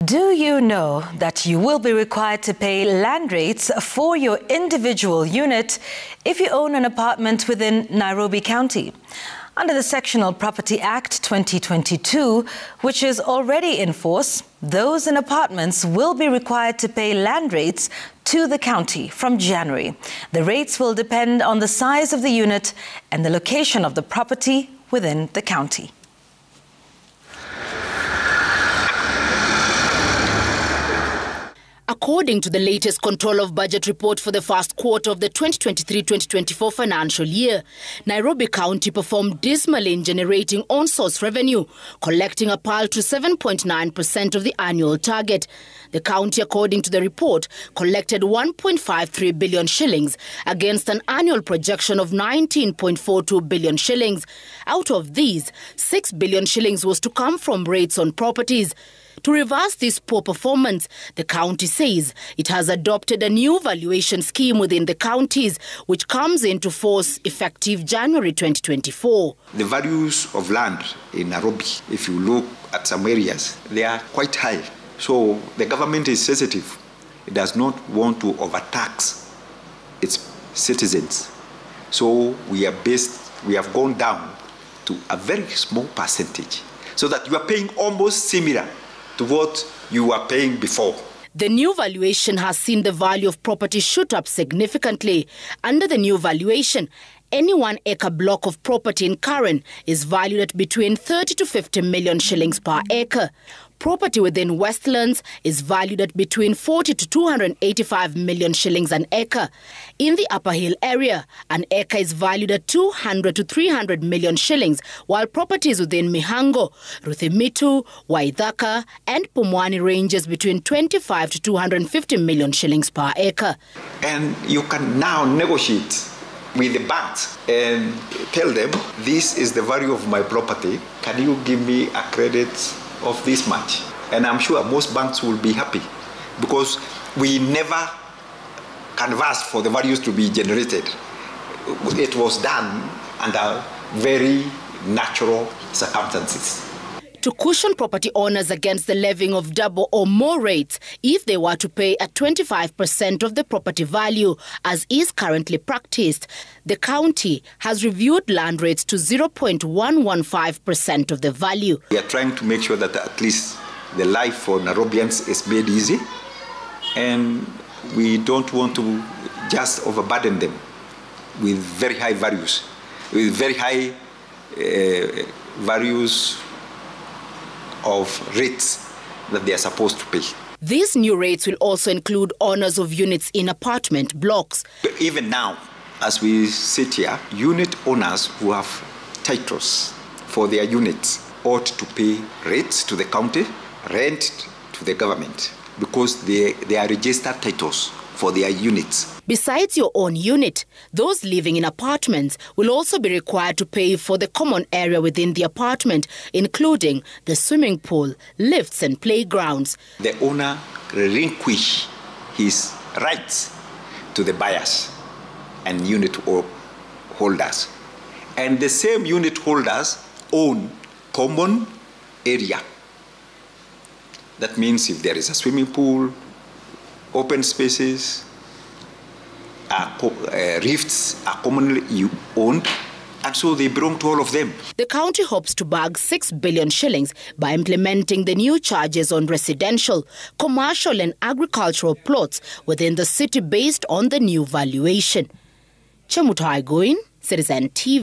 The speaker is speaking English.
Do you know that you will be required to pay land rates for your individual unit if you own an apartment within Nairobi County? Under the Sectional Property Act 2022, which is already in force, those in apartments will be required to pay land rates to the county from January. The rates will depend on the size of the unit and the location of the property within the county. According to the latest Control of Budget report for the first quarter of the 2023-2024 financial year, Nairobi County performed dismally in generating on-source revenue, collecting a paltry 7.9% of the annual target. The county, according to the report, collected 1.53 billion shillings against an annual projection of 19.42 billion shillings. Out of these, 6 billion shillings was to come from rates on properties. To reverse this poor performance, the county says it has adopted a new valuation scheme within the counties, which comes into force effective January 2024. The values of land in Nairobi, if you look at some areas, they are quite high. So the government is sensitive. It does not want to overtax its citizens. So we have gone down to a very small percentage so that you are paying almost similar to what you were paying before. The new valuation has seen the value of property shoot up significantly. Under the new valuation, any 1 acre block of property in Karen is valued at between 30 to 50 million shillings per acre. Property within Westlands is valued at between 40 to 285 million shillings an acre. In the Upper Hill area, an acre is valued at 200 to 300 million shillings, while properties within Mihango, Ruthimitu, Waithaka and Pumwani ranges between 25 to 250 million shillings per acre. And you can now negotiate with the banks and tell them, this is the value of my property. Can you give me a credit of this much? And I'm sure most banks will be happy because we never canvassed for the values to be generated. It was done under very natural circumstances. To cushion property owners against the levying of double or more rates if they were to pay at 25% of the property value, as is currently practiced, the county has reviewed land rates to 0.115% of the value. We are trying to make sure that at least the life for Nairobians is made easy, and we don't want to just overburden them with very high values, with very high values of rates that they are supposed to pay. These new rates will also include owners of units in apartment blocks. Even now, as we sit here, unit owners who have titles for their units ought to pay rates to the county, rent to the government, because they are registered titles for their units. Besides your own unit, those living in apartments will also be required to pay for the common area within the apartment, including the swimming pool, lifts and playgrounds. The owner relinquish his rights to the buyers and unit holders. And the same unit holders own common area. That means if there is a swimming pool, open spaces, rifts are commonly owned, and so they belong to all of them. The county hopes to bag 6 billion shillings by implementing the new charges on residential, commercial and agricultural plots within the city based on the new valuation. Chemutai Goin, Citizen TV.